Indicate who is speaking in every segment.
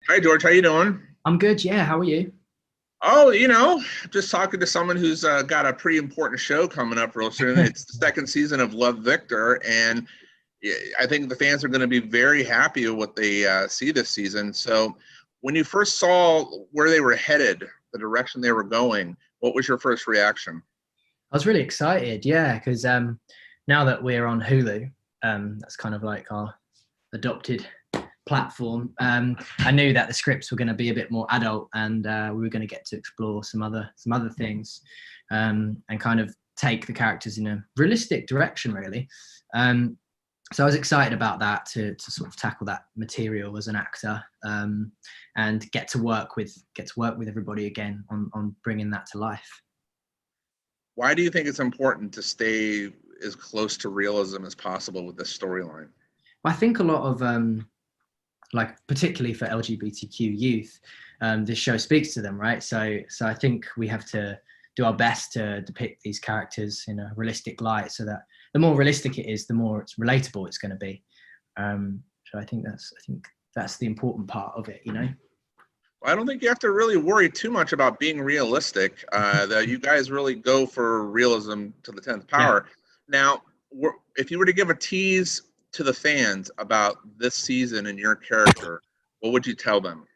Speaker 1: Hi, George. How you doing?
Speaker 2: I'm good. Yeah. How are you?
Speaker 1: Oh, just talking to someone who's got a pretty important show coming up real soon. It's the second season of Love Victor, and I think the fans are going to be very happy with what they see this season. So, when you first saw where they were headed, the direction they were going, what was your first reaction?
Speaker 2: I was really excited. Yeah, because now that we're on Hulu, that's kind of like our adopted platform. I knew that the scripts were going to be a bit more adult, and we were going to get to explore some other things, and kind of take the characters in a realistic direction, really. Um, so I was excited about that to sort of tackle that material as an actor, and get to work with everybody again on bringing that to life.
Speaker 1: Why do you think it's important to stay as close to realism as possible with this storyline?
Speaker 2: I think a lot of like particularly for LGBTQ youth, this show speaks to them, right? So I think we have to do our best to depict these characters in a realistic light, so that the more realistic it is, the more it's relatable it's going to be. So I think that's the important part of it, you know.
Speaker 1: I don't think you have to really worry too much about being realistic. That you guys really go for realism to the 10th
Speaker 2: Yeah,
Speaker 1: power. Now, if you were to give a tease to the fans about this season and your character, what would you tell them?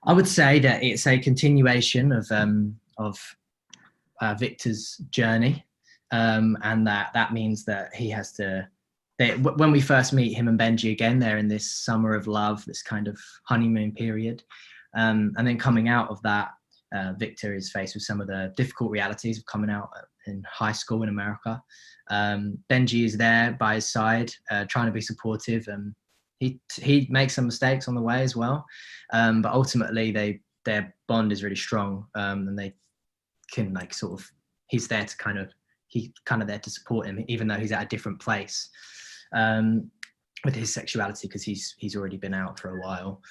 Speaker 2: I would say that it's a continuation of Victor's journey, and that means that he has to. When we first meet him and Benji again, they're in this summer of love, this kind of honeymoon period, and then coming out of that, Victor is faced with some of the difficult realities of coming out in high school in America. Benji is there by his side, trying to be supportive, and he makes some mistakes on the way as well. But ultimately, their bond is really strong, and they can like sort of he's kind of there to support him, even though he's at a different place, with his sexuality, because he's already been out for a while.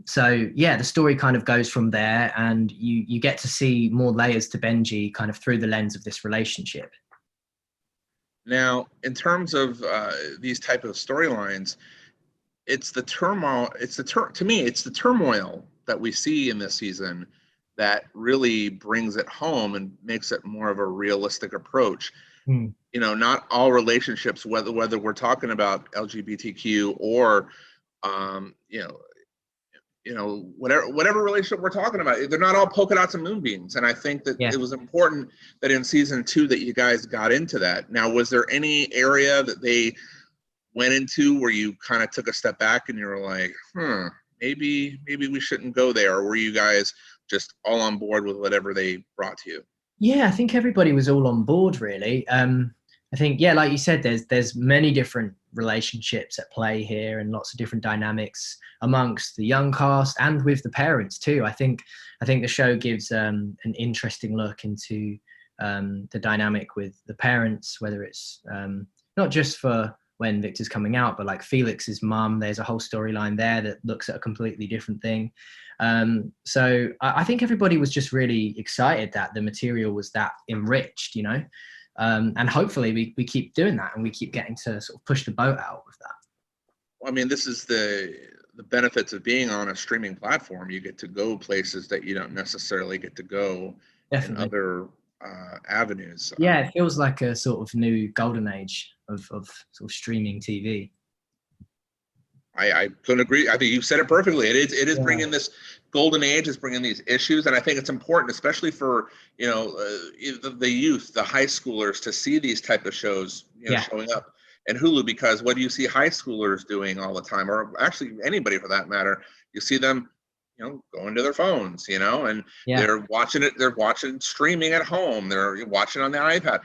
Speaker 2: So yeah, the story kind of goes from there, and you get to see more layers to Benji kind of through the lens of this relationship.
Speaker 1: Now, in terms of these type of storylines, it's the turmoil. To me, it's the turmoil that we see in this season that really brings it home and makes it more of a realistic approach.
Speaker 2: Mm.
Speaker 1: Not all relationships, whether we're talking about LGBTQ or um, you know whatever relationship we're talking about, they're not all polka dots and moonbeams. And I think that
Speaker 2: Yeah.
Speaker 1: it was important that in season 2 that you guys got into that. Now, was there any area that they went into where you kind of took a step back and you were like, maybe we shouldn't go there? Or were you guys just all on board with whatever they brought to you?
Speaker 2: Yeah, I think everybody was all on board, really. I think, yeah, like you said, there's many different relationships at play here, and lots of different dynamics amongst the young cast and with the parents too. I think the show gives an interesting look into the dynamic with the parents, whether it's not just for when Victor's coming out, but like Felix's mum. There's a whole storyline there that looks at a completely different thing. So I think everybody was just really excited that the material was that enriched, you know. And hopefully we keep doing that, and we keep getting to sort of push the boat out with that.
Speaker 1: Well, I mean, this is the benefits of being on a streaming platform. You get to go places that you don't necessarily get to go in
Speaker 2: Definitely.
Speaker 1: other avenues.
Speaker 2: Yeah, it feels like a sort of new golden age of sort of streaming TV.
Speaker 1: I couldn't agree. I think you said it perfectly. It is
Speaker 2: Yeah,
Speaker 1: bringing this golden age. It's bringing these issues, and I think it's important, especially for the youth, the high schoolers, to see these type of shows
Speaker 2: yeah,
Speaker 1: showing up in Hulu. Because what do you see high schoolers doing all the time, or actually anybody for that matter? You see them, going to their phones, and
Speaker 2: yeah.
Speaker 1: they're watching it. They're watching streaming at home. They're watching on the iPad.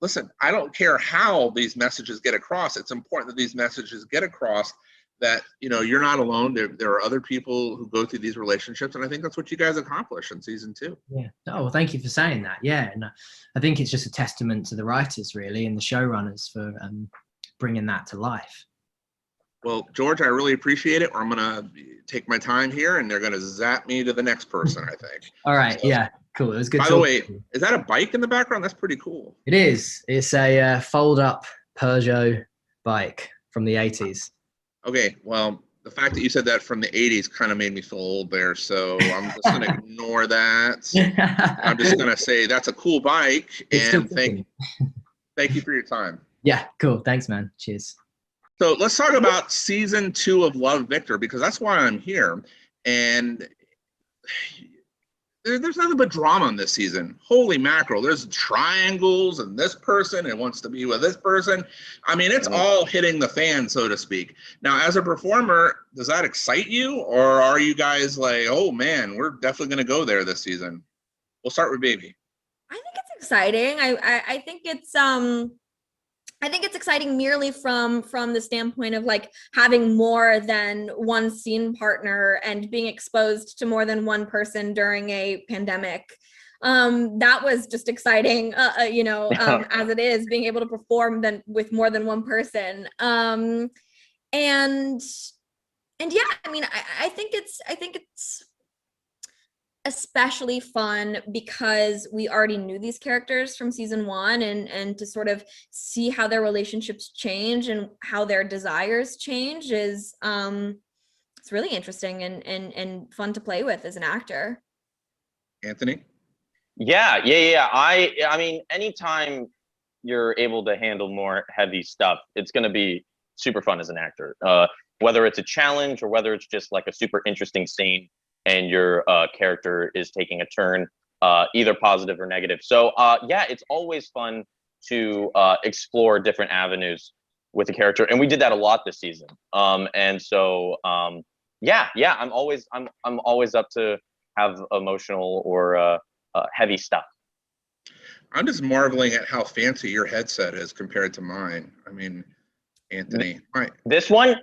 Speaker 1: Listen, I don't care how these messages get across. It's important that these messages get across that you're not alone. There are other people who go through these relationships, and I think that's what you guys accomplished in season 2.
Speaker 2: Yeah. Oh, well, thank you for saying that. Yeah, and I think it's just a testament to the writers, really, and the showrunners for bringing that to life.
Speaker 1: Well, George, I really appreciate it. I'm gonna take my time here, and they're gonna zap me to the next person, I think.
Speaker 2: All right.
Speaker 1: So,
Speaker 2: Yeah. Cool. It was good
Speaker 1: by the
Speaker 2: talking
Speaker 1: way,
Speaker 2: to you.
Speaker 1: is that a bike in the background? That's pretty cool.
Speaker 2: It is. It's a fold-up Peugeot bike from the 80s.
Speaker 1: Okay, well, The fact that you said that from the 80s kind of made me feel old there, so I'm just going to ignore that. I'm just going to say that's a cool bike, and thank you for your time.
Speaker 2: Yeah, cool. Thanks, man. Cheers.
Speaker 1: So let's talk about season 2 of Love, Victor, because that's why I'm here. And there's nothing but drama in this season. Holy mackerel. There's triangles and this person and wants to be with this person. I mean, it's all hitting the fan, so to speak. Now, as a performer, does that excite you? Or are you guys like, oh man, we're definitely going to go there this season? We'll start with Bebe.
Speaker 3: I think it's exciting. I think it's exciting merely from the standpoint of like having more than one scene partner and being exposed to more than one person during a pandemic. That was just exciting, as it is, being able to perform with more than one person. And yeah, I mean, I think it's especially fun because we already knew these characters from season 1, and to sort of see how their relationships change and how their desires change is it's really interesting and fun to play with as an actor.
Speaker 1: Anthony?
Speaker 4: Yeah. I mean, anytime you're able to handle more heavy stuff, it's going to be super fun as an actor, whether it's a challenge or whether it's just like a super interesting scene and your character is taking a turn, either positive or negative. So yeah, it's always fun to explore different avenues with a character, and we did that a lot this season. And so yeah, I'm always up to have emotional or heavy stuff.
Speaker 1: I'm just marveling at how fancy your headset is compared to mine. I mean, Anthony,
Speaker 4: this one.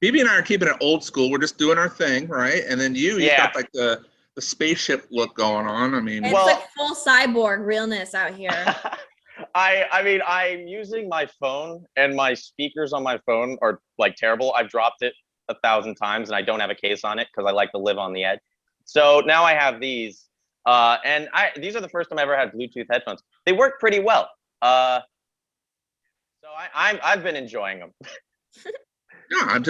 Speaker 1: Bebe and I are keeping it old school. We're just doing our thing, right? And then you've got like the spaceship look going on. I mean,
Speaker 3: it's like full cyborg realness out here.
Speaker 4: I mean, I'm using my phone, and my speakers on my phone are like terrible. I've dropped it 1,000 times, and I don't have a case on it because I like to live on the edge. So now I have these, and these are the first time I ever had Bluetooth headphones. They work pretty well. So I've been enjoying them.
Speaker 1: Yeah, I'm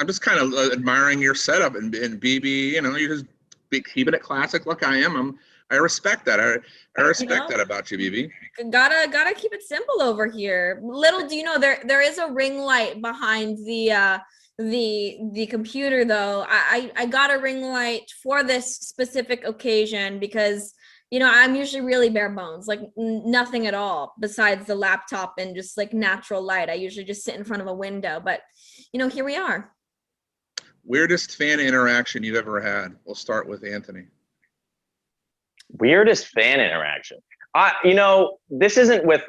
Speaker 1: just kind of admiring your setup, and Bebe, you know, you're just keeping it classic. Look, I respect that. I respect that about you, Bebe.
Speaker 3: Gotta keep it simple over here. Little do you know, there is a ring light behind the computer though. I got a ring light for this specific occasion because, you know, I'm usually really bare bones, like nothing at all besides the laptop and just like natural light. I usually just sit in front of a window, but you know, here we are.
Speaker 1: Weirdest fan interaction you've ever had? We'll start with Anthony.
Speaker 4: Weirdest fan interaction. You know, this isn't with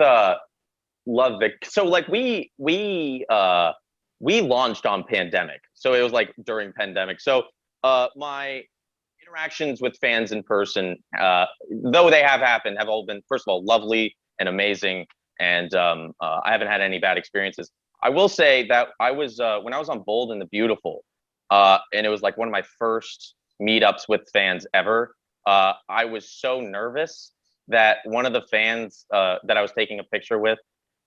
Speaker 4: Love Vic. So like we launched on pandemic. So it was like during pandemic. So my interactions with fans in person, though they have happened, have all been, first of all, lovely and amazing. And I haven't had any bad experiences. I will say that I was, when I was on Bold and the Beautiful, and it was like one of my first meetups with fans ever, I was so nervous that one of the fans that I was taking a picture with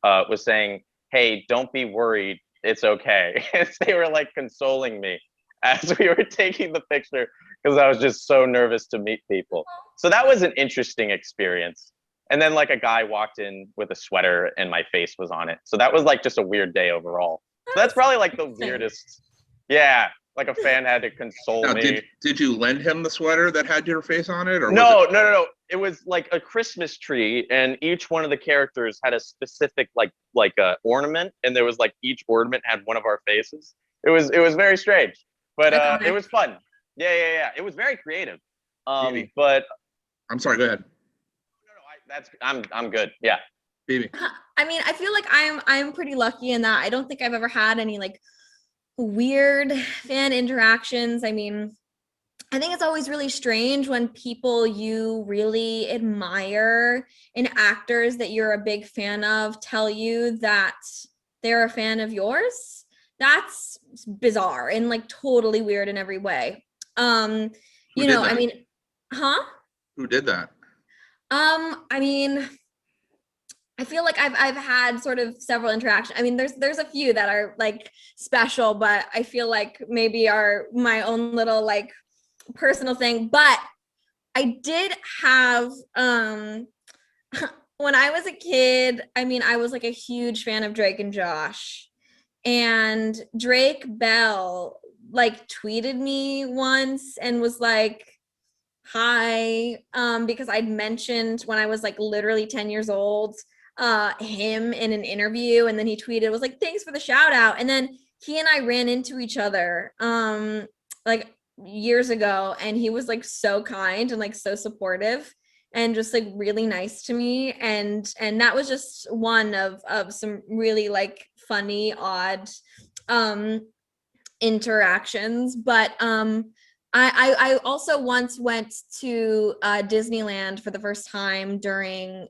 Speaker 4: was saying, "Hey, don't be worried, it's okay." And they were like consoling me as we were taking the picture because I was just so nervous to meet people. So that was an interesting experience. And then like a guy walked in with a sweater and my face was on it. So that was like just a weird day overall. So that's probably like the weirdest. Yeah, like a fan had to console me.
Speaker 1: Did you lend him the sweater that had your face on it? Or
Speaker 4: no. It was like a Christmas tree, and each one of the characters had a specific like a ornament, and there was like each ornament had one of our faces. It was very strange, but it was fun. Yeah. It was very creative. But
Speaker 1: I'm sorry. Go ahead.
Speaker 4: I'm good. Yeah.
Speaker 1: Bebe.
Speaker 3: I mean, I feel like I'm pretty lucky in that I don't think I've ever had any like weird fan interactions. I mean, I think it's always really strange when people you really admire and actors that you're a big fan of tell you that they're a fan of yours. That's bizarre and like totally weird in every way. You know, I mean, huh?
Speaker 1: Who did that?
Speaker 3: I mean, I feel like I've had sort of several interactions. I mean, there's a few that are like special, but I feel like maybe are my own little like personal thing. But I did have when I was a kid, I mean, I was like a huge fan of Drake and Josh. And Drake Bell like tweeted me once and was like, hi, because I'd mentioned when I was like literally 10 years old, him in an interview, and then he tweeted, was like, thanks for the shout out. And then he and I ran into each other like years ago, and he was like so kind and like so supportive and just like really nice to me. And that was just one of some really like funny, odd interactions. But I also once went to Disneyland for the first time during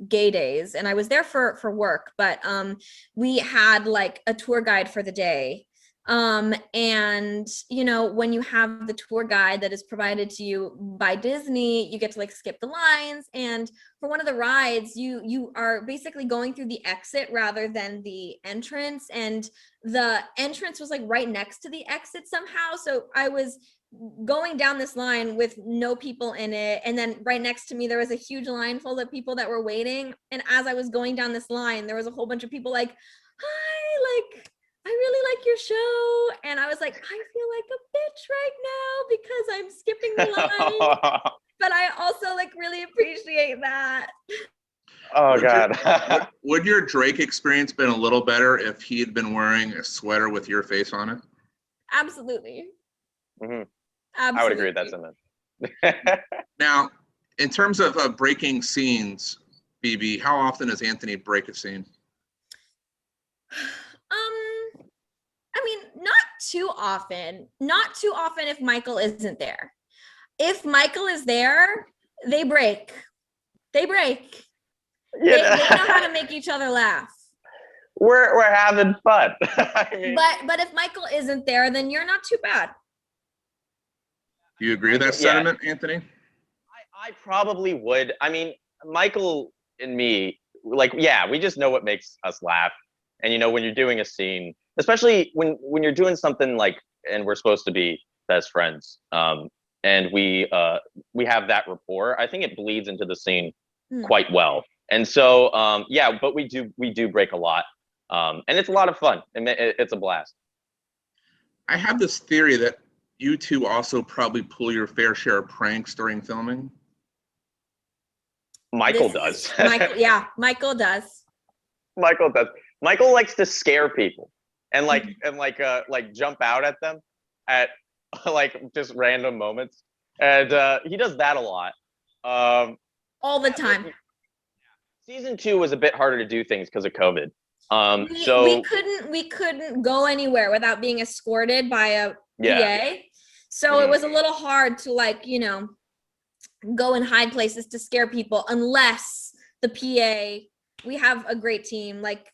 Speaker 3: gay days, and I was there for work, but we had like a tour guide for the day. And you know, when you have the tour guide that is provided to you by Disney, you get to like skip the lines. And for one of the rides, you are basically going through the exit rather than the entrance, and the entrance was like right next to the exit somehow. So I was going down this line with no people in it, and then right next to me there was a huge line full of people that were waiting. And as I was going down this line, there was a whole bunch of people like, hi, like, I really like your show. And I was like, I feel like a bitch right now because I'm skipping the line. But I also like really appreciate that.
Speaker 4: Oh God.
Speaker 1: Would your Drake experience been a little better if he had been wearing a sweater with your face on it?
Speaker 3: Absolutely.
Speaker 4: Mhm.
Speaker 3: Absolutely.
Speaker 4: I would agree with that sentiment.
Speaker 1: Now, in terms of breaking scenes, BB, how often does Anthony break a scene?
Speaker 3: I mean, not too often. Not too often if Michael isn't there. If Michael is there, they break. They break. They know how to make each other laugh.
Speaker 4: We're having fun. I mean,
Speaker 3: but if Michael isn't there, then you're not too bad.
Speaker 1: Do you agree with that sentiment, Anthony?
Speaker 4: I probably would. I mean, Michael and me, like, yeah, we just know what makes us laugh. And you know, when you're doing a scene, especially when you're doing something like, and we're supposed to be best friends, and we have that rapport, I think it bleeds into the scene quite well. And so, yeah, but we do break a lot, and it's a lot of fun, and it's a blast.
Speaker 1: I have this theory that you two also probably pull your fair share of pranks during filming.
Speaker 4: Michael does.
Speaker 3: Michael does.
Speaker 4: Michael does. Michael likes to scare people and like jump out at them at like just random moments, and he does that a lot.
Speaker 3: All the time.
Speaker 4: Season 2 was a bit harder to do things because of COVID.
Speaker 3: We couldn't go anywhere without being escorted by a PA. So it was a little hard to like, you know, go and hide places to scare people unless the PA, we have a great team like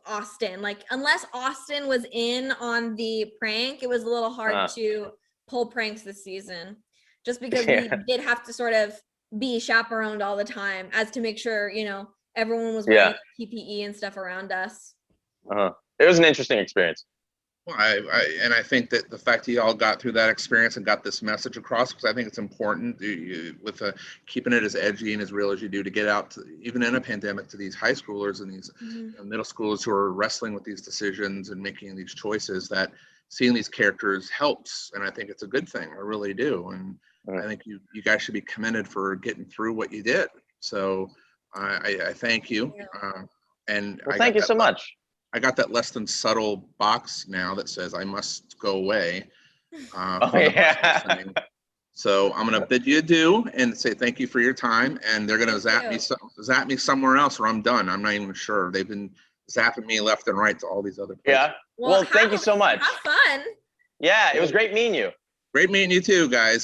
Speaker 3: Austin, like unless Austin was in on the prank, it was a little hard to pull pranks this season, just because we did have to sort of be chaperoned all the time as to make sure, you know, everyone was wearing PPE and stuff around us.
Speaker 4: It was an interesting experience.
Speaker 1: Well, I think that the fact that you all got through that experience and got this message across, because I think it's important with keeping it as edgy and as real as you do, to get out, even in a pandemic, to these high schoolers and these middle schoolers who are wrestling with these decisions and making these choices, that seeing these characters helps. And I think it's a good thing. I really do. And I think you guys should be commended for getting through what you did. So I thank you. And
Speaker 4: well, thank you so much.
Speaker 1: I got that less than subtle box now that says I must go away. So I'm gonna bid you adieu and say thank you for your time. And they're gonna zap me somewhere else, or I'm done. I'm not even sure. They've been zapping me left and right to all these other places.
Speaker 4: Yeah. Well, thank you so much.
Speaker 3: Have fun.
Speaker 4: Yeah, it was great meeting you.
Speaker 1: Great meeting you too, guys.